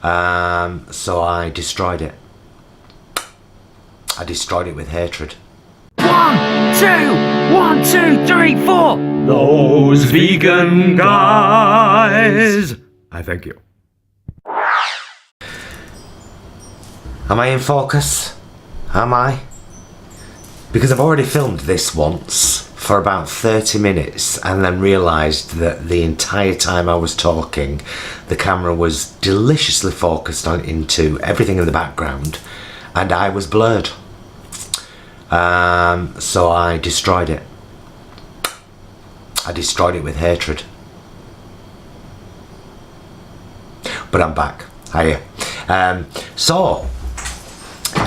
So I destroyed it. I destroyed it with hatred. 1, 2, 1, 2, 3, 4. Those vegan guys. I thank you. Am I in focus? Am I? Because I've already filmed this once for about 30 minutes and then realised that the entire time I was talking, the camera was deliciously focused into everything in the background and I was blurred. So I destroyed it. I destroyed it with hatred. But I'm back. Hiya. So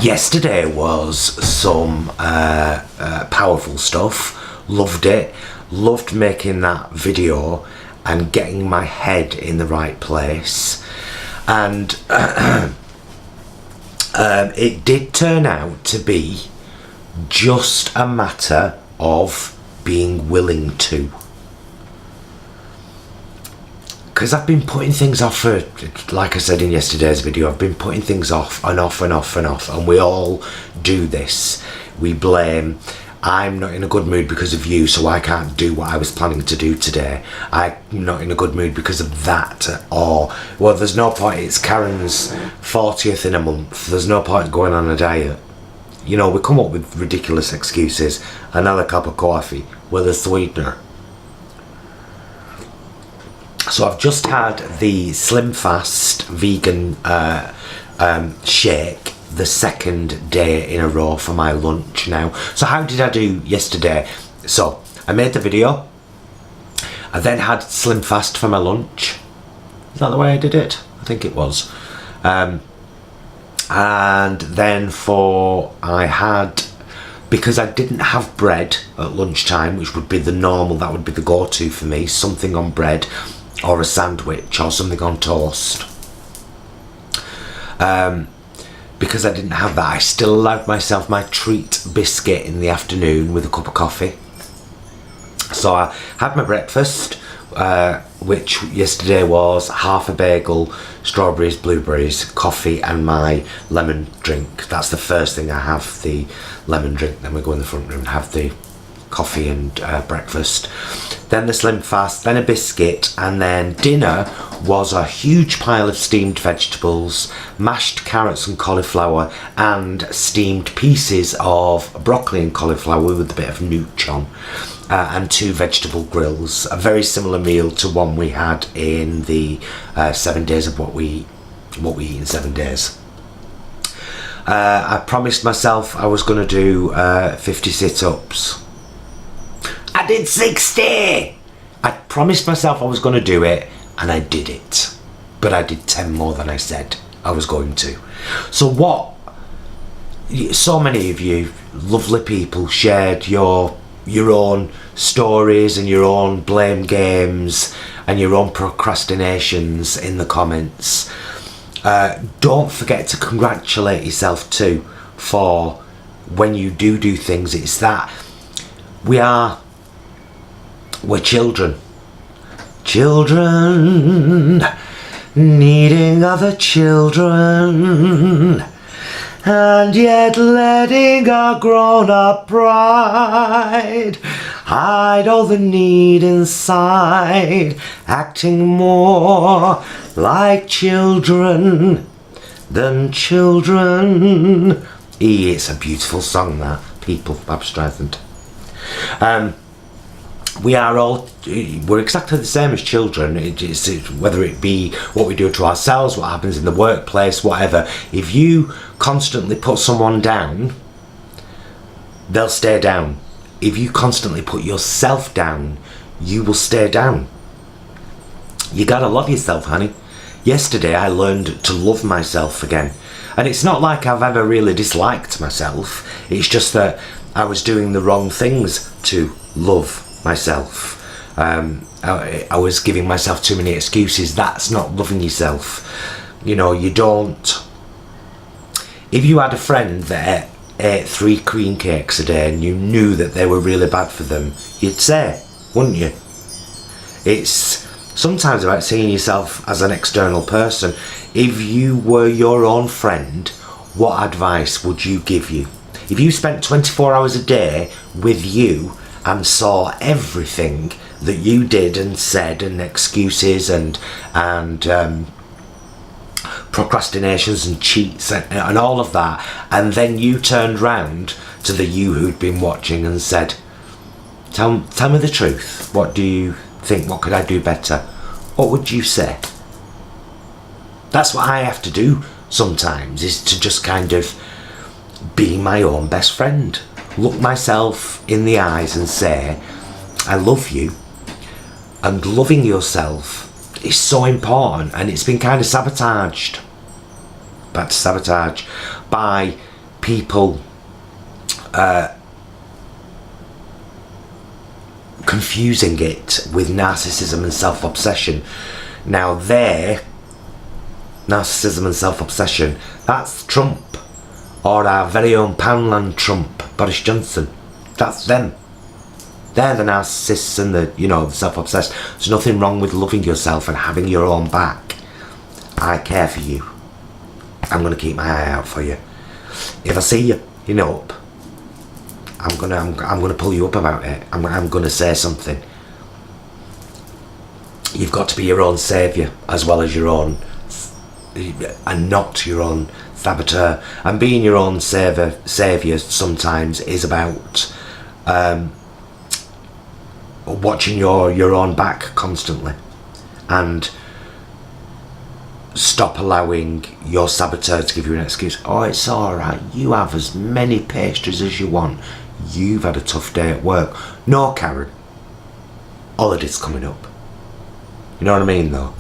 yesterday was some powerful stuff. Loved it. Loved making that video and getting my head in the right place. And it did turn out to be just a matter of being willing to. Because I've been putting things off for, like I said in yesterday's video, I've been putting things off and off and off and off, and we all do this. We blame, I'm not in a good mood because of you, so I can't do what I was planning to do today. I'm not in a good mood because of that, or, well, there's no point, it's Karen's 40th in a month, there's no point going on a diet. You know, we come up with ridiculous excuses. Another cup of coffee with a sweetener. So I've just had the Slim Fast vegan shake, the second day in a row for my lunch now. So how did I do yesterday? So I made the video. I then had Slim Fast for my lunch. Is that the way I did it? I think it was. And then because I didn't have bread at lunchtime, which would be the normal, that would be the go-to for me, something on bread or a sandwich or something on toast. Because I didn't have that, I still allowed myself my treat biscuit in the afternoon with a cup of coffee. So I had my breakfast, which yesterday was half a bagel, strawberries, blueberries, coffee and my lemon drink. That's the first thing I have, the lemon drink. Then we go in the front room and have the coffee and breakfast. Then the Slim Fast, then a biscuit, and then dinner was a huge pile of steamed vegetables, mashed carrots and cauliflower, and steamed pieces of broccoli and cauliflower with a bit of NOOCH on. And 2 vegetable grills, a very similar meal to one we had in the 7 days of what we eat in 7 days. I promised myself I was going to do 50 sit-ups. I did 60! I promised myself I was going to do it, and I did it. But I did 10 more than I said I was going to. So so many of you lovely people shared your own stories and your own blame games and your own procrastinations in the comments. Don't forget to congratulate yourself too for when you do things. It's that we're children needing other children, and yet letting our grown-up pride hide all the need inside, acting more like children than children. It's a beautiful song, that. People, Bob Streisand. We're exactly the same as children. Whether it be what we do to ourselves, what happens in the workplace, whatever. If you constantly put someone down, they'll stay down. If you constantly put yourself down, you will stay down. You gotta love yourself, honey. Yesterday I learned to love myself again. And it's not like I've ever really disliked myself. It's just that I was doing the wrong things to love myself. I was giving myself too many excuses. That's not loving yourself. You know, you don't... If you had a friend that ate 3 cream cakes a day and you knew that they were really bad for them, you'd say, wouldn't you? It's sometimes about seeing yourself as an external person. If you were your own friend, what advice would you give you? If you spent 24 hours a day with you and saw everything that you did and said, and excuses and procrastinations and cheats and all of that, and then you turned round to the you who'd been watching and said, tell me the truth, what do you think, what could I do better? What would you say? That's what I have to do sometimes, is to just kind of be my own best friend. Look myself in the eyes and say, I love you. And loving yourself is so important, and it's been kind of sabotaged. Back to sabotage by people confusing it with narcissism and self-obsession. Now narcissism and self-obsession, that's Trump, or our very own Poundland Trump, Boris Johnson. That's them. They're the narcissists and the self-obsessed. There's nothing wrong with loving yourself and having your own back. I care for you. I'm going to keep my eye out for you. If I see you, up, I'm gonna pull you up about it. I'm going to say something. You've got to be your own saviour as well as your own, and not your own saboteur. And being your own saviour sometimes is about watching your own back constantly, and stop allowing your saboteur to give you an excuse. Oh, it's alright, you have as many pastries as you want, you've had a tough day at work. No, Karen, holiday's coming up. You know what I mean though?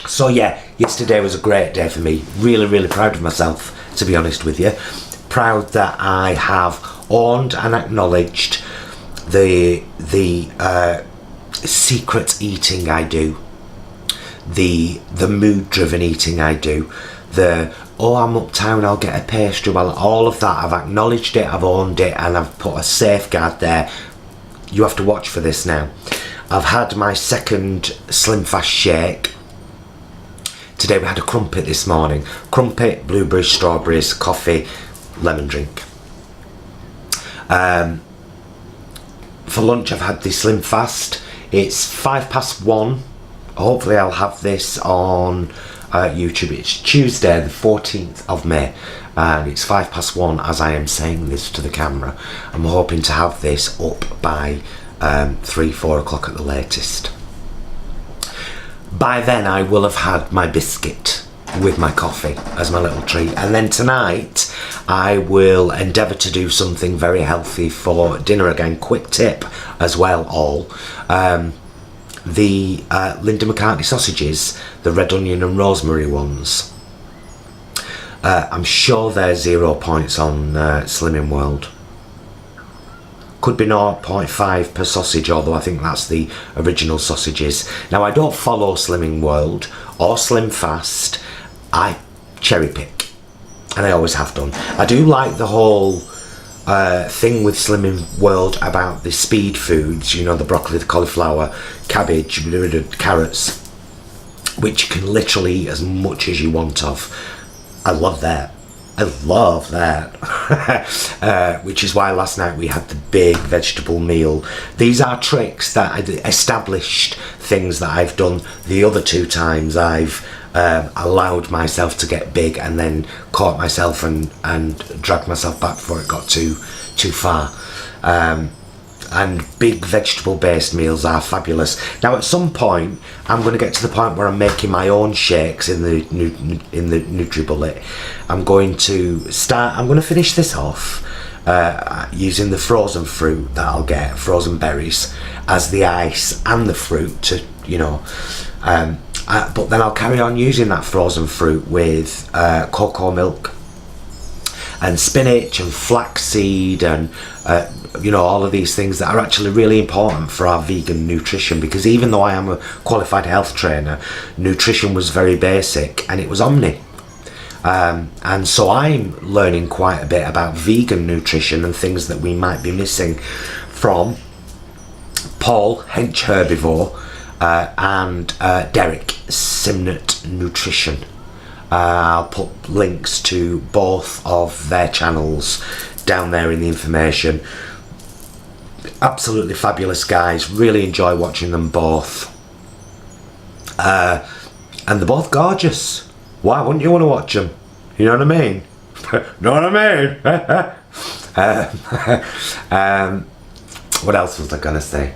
So yeah, yesterday was a great day for me. Really, really proud of myself, to be honest with you. Proud that I have owned and acknowledged the secret eating I do, the mood driven eating I do, I'm uptown, I'll get a pastry. Well, all of that, I've acknowledged it, I've owned it, and I've put a safeguard there. You have to watch for this now. I've had my second Slim Fast shake. Today we had a crumpet this morning. Crumpet, blueberries, strawberries, coffee, lemon drink. For lunch I've had the Slim Fast. It's 1:05. Hopefully I'll have this on YouTube. It's Tuesday the 14th of May, and it's 1:05 as I am saying this to the camera. I'm hoping to have this up by 3-4 o'clock at the latest. By then I will have had my biscuit with my coffee as my little treat, and then tonight I will endeavour to do something very healthy for dinner again. Quick tip as well, all the Linda McCartney sausages, the red onion and rosemary ones. I'm sure they're 0 points on Slimming World. Could be 0.5 per sausage, although I think that's the original sausages. Now I don't follow Slimming World or Slim Fast. I cherry pick, and I always have done. I do like the whole thing with Slimming World about the speed foods, the broccoli, the cauliflower, cabbage, carrots, which you can literally eat as much as you want of. I love that. Which is why last night we had the big vegetable meal. These are tricks that established things that I've done the other 2 times. I've allowed myself to get big and then caught myself and dragged myself back before it got too far. And big vegetable based meals are fabulous. Now at some point I'm going to get to the point where I'm making my own shakes in the NutriBullet. I'm going to finish this off using the frozen fruit that I'll get, frozen berries, as the ice and the fruit to but then I'll carry on using that frozen fruit with cocoa milk and spinach and flaxseed and all of these things that are actually really important for our vegan nutrition, because even though I am a qualified health trainer, nutrition was very basic and it was omni. And so I'm learning quite a bit about vegan nutrition and things that we might be missing from Paul, Hench Herbivore, and Derek, Simnett Nutrition. I'll put links to both of their channels down there in the information. Absolutely fabulous guys, really enjoy watching them both. And they're both gorgeous. Why wouldn't you want to watch them? You know what I mean? Know what I mean? What else was I gonna say?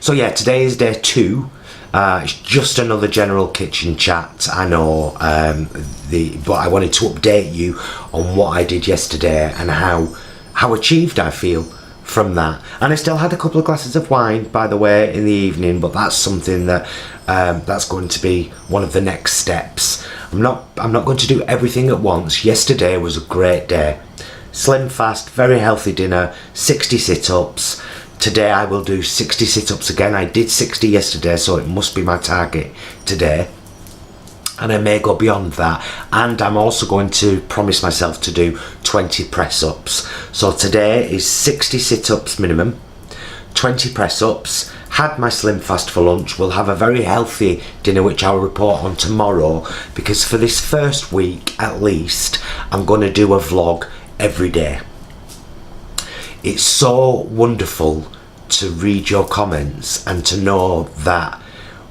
So yeah, today is day 2. It's just another general kitchen chat, I know, but I wanted to update you on what I did yesterday and how achieved I feel from that. And I still had a couple of glasses of wine, by the way, in the evening, but that's something that that's going to be one of the next steps. I'm not going to do everything at once. Yesterday was a great day. Slim, fast, very healthy dinner, 60 sit-ups. Today I will do 60 sit-ups again. I did 60 yesterday, so it must be my target today. And I may go beyond that. And I'm also going to promise myself to do 20 press-ups. So today is 60 sit-ups minimum, 20 press-ups. Had my Slim Fast for lunch. We'll have a very healthy dinner, which I'll report on tomorrow, because for this first week at least, I'm going to do a vlog every day. It's so wonderful to read your comments and to know that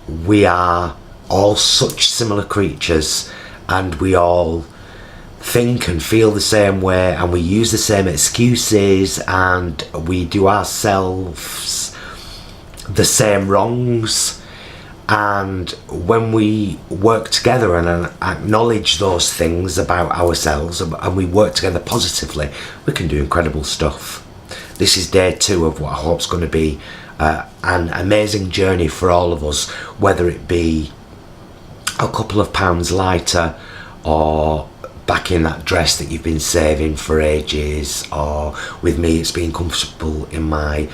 we are all such similar creatures and we all think and feel the same way and we use the same excuses and we do ourselves the same wrongs. And when we work together and acknowledge those things about ourselves and we work together positively, we can do incredible stuff. This is day 2 of what I hope is going to be an amazing journey for all of us, whether it be a couple of pounds lighter or back in that dress that you've been saving for ages, or with me it's being comfortable in my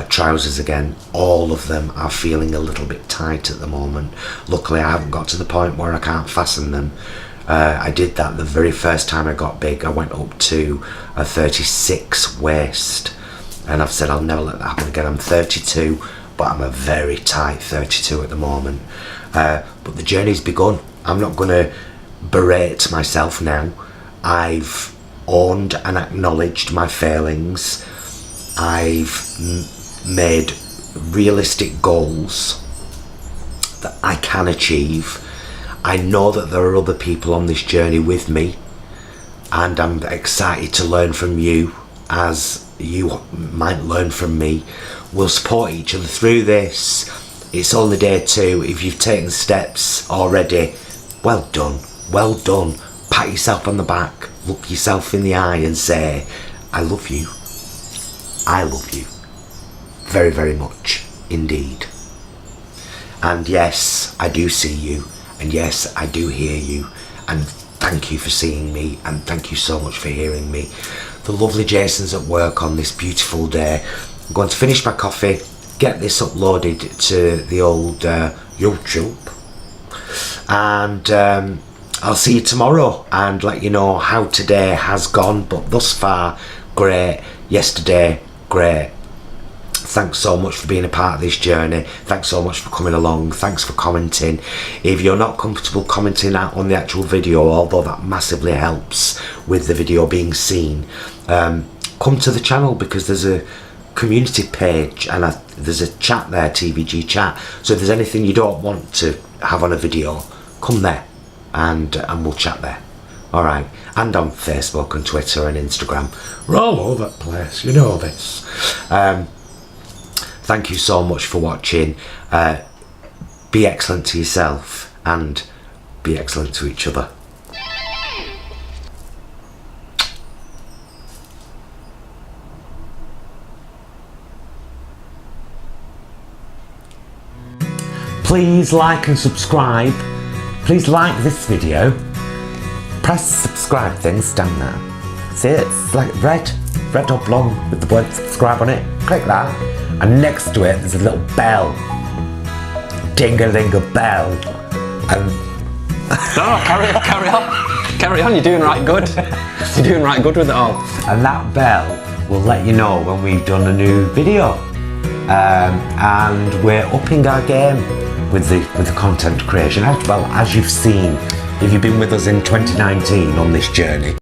trousers again. All of them are feeling a little bit tight at the moment. Luckily I haven't got to the point where I can't fasten them. I did that the very first time I got big. I went up to a 36 waist and I've said I'll never let that happen again. I'm 32, but I'm a very tight 32 at the moment. But the journey's begun. I'm not going to berate myself now. I've owned and acknowledged my failings. I've made realistic goals that I can achieve. I know that there are other people on this journey with me, and I'm excited to learn from you as you might learn from me. We'll support each other through this. It's only day 2. If you've taken steps already, well done, well done. Pat yourself on the back, look yourself in the eye and say, I love you. I love you very, very much indeed. And yes, I do see you, and yes, I do hear you, and thank you for seeing me, and thank you so much for hearing me. The lovely Jason's at work on this beautiful day. I'm going to finish my coffee, get this uploaded to the old YouTube, and I'll see you tomorrow and let you know how today has gone. But thus far, great. Yesterday, great. Thanks so much for being a part of this journey. Thanks so much for coming along. Thanks for commenting. If you're not comfortable commenting out on the actual video, although that massively helps with the video being seen, come to the channel, because there's a community page and there's a chat there, TVG chat. So if there's anything you don't want to have on a video, come there and we'll chat there. Alright, and on Facebook and Twitter and Instagram. We're all over the place, you know this. Thank you so much for watching. Be excellent to yourself and be excellent to each other. Please like and subscribe. Please like this video. Press the subscribe things down there. See it? It's like red oblong with the word subscribe on it. Click that. And next to it there's a little bell. Ding-a-ling-a bell. And no, carry on, you're doing right good. You're doing right good with it all. And that bell will let you know when we've done a new video. and we're upping our game with the content creation. Well, as you've seen, if you've been with us in 2019 on this journey.